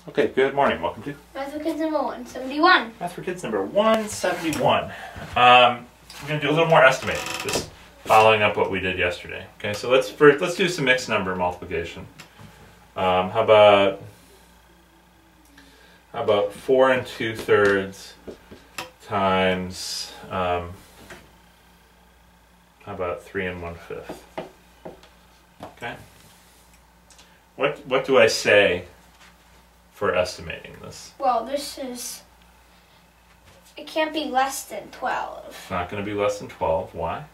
Okay, good morning. Welcome to MathForKids171. Math for Kids number 171. We're going to do a little more estimating, just following up what we did yesterday. Okay, so let's do some mixed number multiplication. How about 4 2/3 times how about 3 1/5? Okay. What do I say for estimating this? Well, it can't be less than 12. It's not going to be less than 12. Why?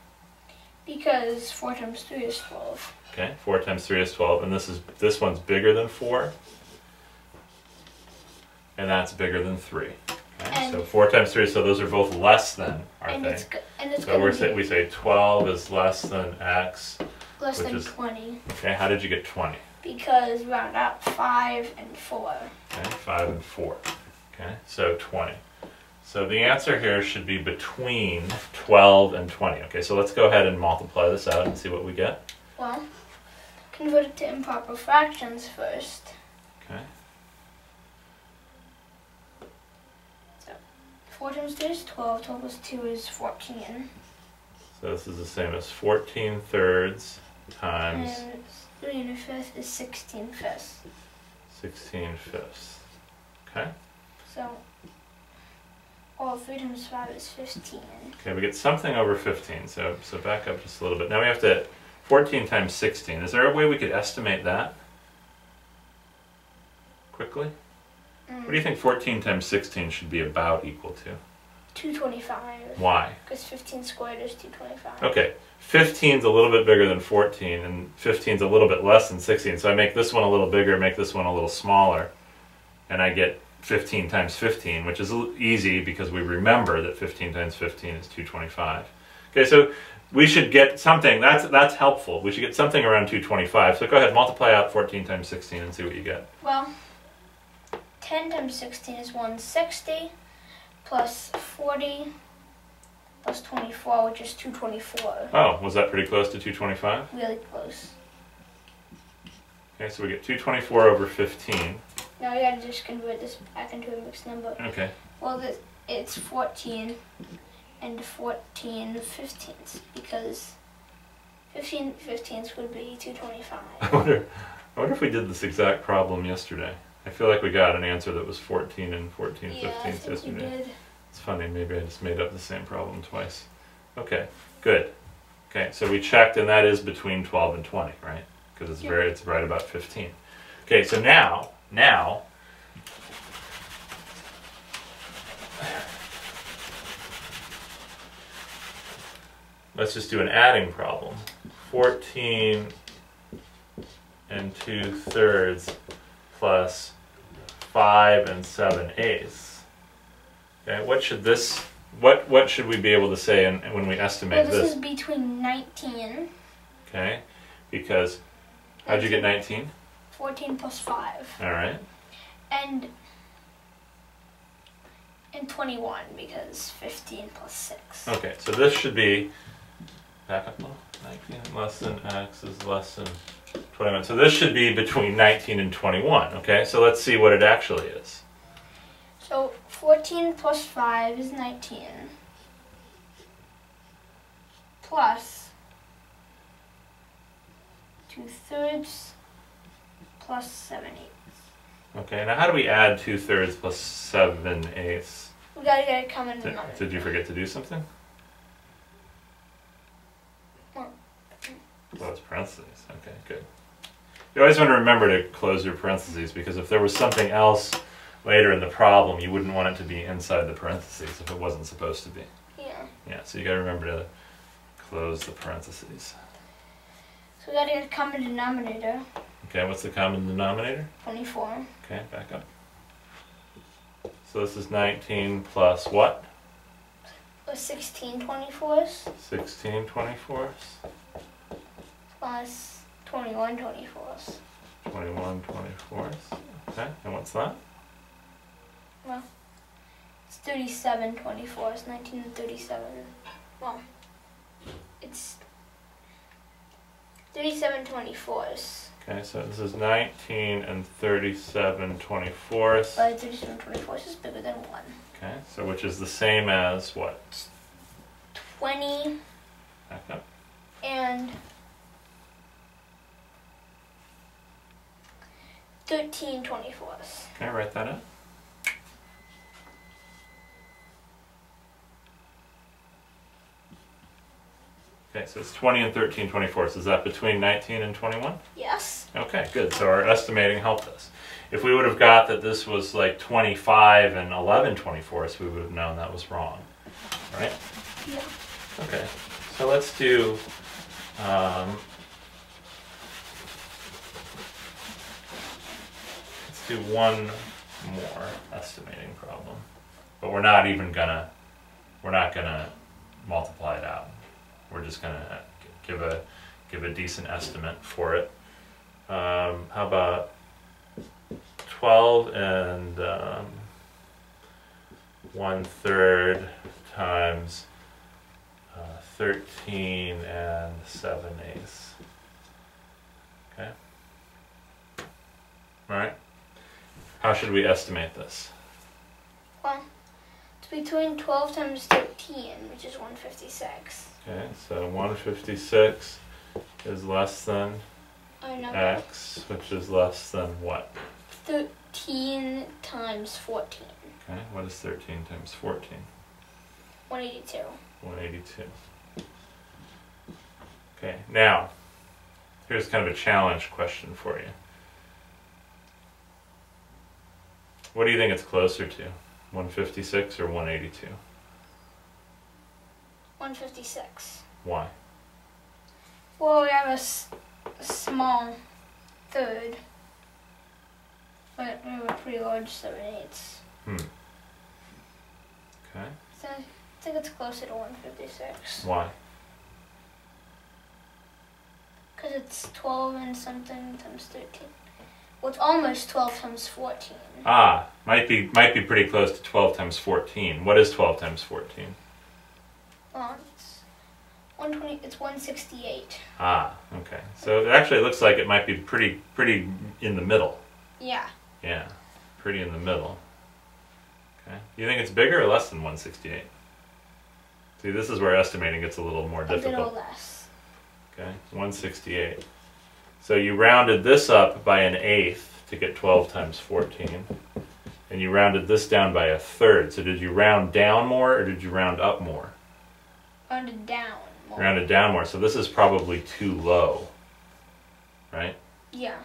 Because 4 times 3 is 12. Okay, 4 times 3 is 12, and this one's bigger than 4, and that's bigger than 3. Okay, so 4 times 3, so those are both less than, aren't they? So we say 12 is less than x. Less than 20. Okay, how did you get 20? Because round out 5 and 4. Okay, 5 and 4. Okay, so 20. So the answer here should be between 12 and 20. Okay, so let's go ahead and multiply this out and see what we get. Well, convert it to improper fractions first. Okay. So 4 times 3 is 12. 12 plus 2 is 14. So this is the same as 14 thirds times... And 3 1/5 is 16 fifths. 16 fifths. Okay. So, 3 times 5 is 15. Okay, we get something over 15, so back up just a little bit. Now we have to, 14 times 16. Is there a way we could estimate that quickly? What do you think 14 times 16 should be about equal to? 225. Why? Because 15 squared is 225. Okay, 15's a little bit bigger than 14, and 15's a little bit less than 16. So I make this one a little bigger, make this one a little smaller, and I get 15 times 15, which is easy because we remember that 15 times 15 is 225. Okay, so we should get something, that's helpful. We should get something around 225. So go ahead, multiply out 14 times 16 and see what you get. Well, 10 times 16 is 160, plus 40, plus 24, which is 224. Oh, was that pretty close to 225? Really close. Okay, so we get 224 over 15. Now we gotta just convert this back into a mixed number. Okay. Well, it's 14 and 14 15ths, because 15 15ths would be 225. I wonder if we did this exact problem yesterday. I feel like we got an answer that was 14 and 14 15ths yesterday. We did. It's funny, maybe I just made up the same problem twice. Okay, good. Okay, so we checked, and that is between 12 and 20, right? Because it's right about 15. Okay, so now let's just do an adding problem. 14 2/3 plus 5 7/8. Okay, what should we be able to say when we estimate this? Well, this is between 19. Okay, because how'd you get 19? 14 plus 5. All right. And 21, because 15 plus 6. Okay, so this should be, back up a little, 19 less than x is less than 21. So this should be between 19 and 21, okay? So let's see what it actually is. So 14 plus 5 is 19, plus 2/3 plus 7/8. Okay, now how do we add 2/3 plus 7/8? We gotta get a common denominator. Did you forget to do something? Well, it's parentheses. Okay, good. You always want to remember to close your parentheses, because if there was something else later in the problem, you wouldn't want it to be inside the parentheses if it wasn't supposed to be. yeah. Yeah, so you gotta remember to close the parentheses. So we gotta get a common denominator. Okay, what's the common denominator? 24. Okay, back up. So this is 19 plus what? 16 24s. 16 24s. Plus 21 24s. 21 24s. Okay, and what's that? Well, it's 37 24s. 19 and 37. Well, it's 37 24s. Okay, so this is 19 and 37/24. But 37/24 is bigger than 1. Okay, so which is the same as what? 20 Back up. and 13/24. Okay, write that out. Okay, so it's 20 and 13/24. Is that between 19 and 21? Yes. Okay, good. So our estimating helped us. If we would have got that this was like 25 and 11/24, we would have known that was wrong, right? Yeah. Okay, so let's do one more estimating problem, but we're not gonna multiply it out. We're just gonna give a decent estimate for it. How about 12 and 1/3 times 13 and 7/8. Okay. All right. How should we estimate this? Well, it's between 12 times 13, which is 156. Okay, so 156 is less than I know. x, which is less than what? 13 times 14. Okay, what is 13 times 14? 182. 182. Okay, now, here's kind of a challenge question for you. What do you think it's closer to? 156 or 182? 156. Why? Well, we have a small third, but we have a pretty large 7/8. Okay. So I think it's closer to 156. Why? Because it's 12 and something times 13. Well, it's almost 12 times 14. Ah, might be pretty close to 12 times 14. What is 12 times 14? Well, it's 120. It's 168. Ah, okay. So it actually looks like it might be pretty in the middle. Yeah. Yeah, pretty in the middle. Okay. You think it's bigger or less than 168? See, this is where estimating gets a little more difficult. A little less. Okay, 168. So you rounded this up by 1/8 to get 12 times 14. And you rounded this down by 1/3. So did you round down more or did you round up more? Rounded down more. Rounded down more. So this is probably too low, right? Yeah.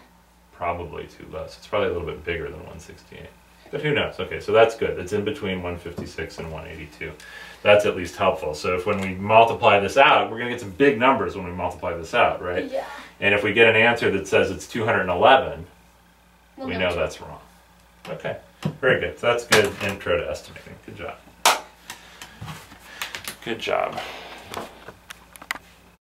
Probably too low. So it's probably a little bit bigger than 168. But who knows? Okay, so that's good. It's in between 156 and 182. That's at least helpful. So if when we multiply this out, we're going to get some big numbers when we multiply this out, right? Yeah. And if we get an answer that says it's 211, Well, we know that's wrong. Okay, very good. So that's good intro to estimating. Good job. Good job.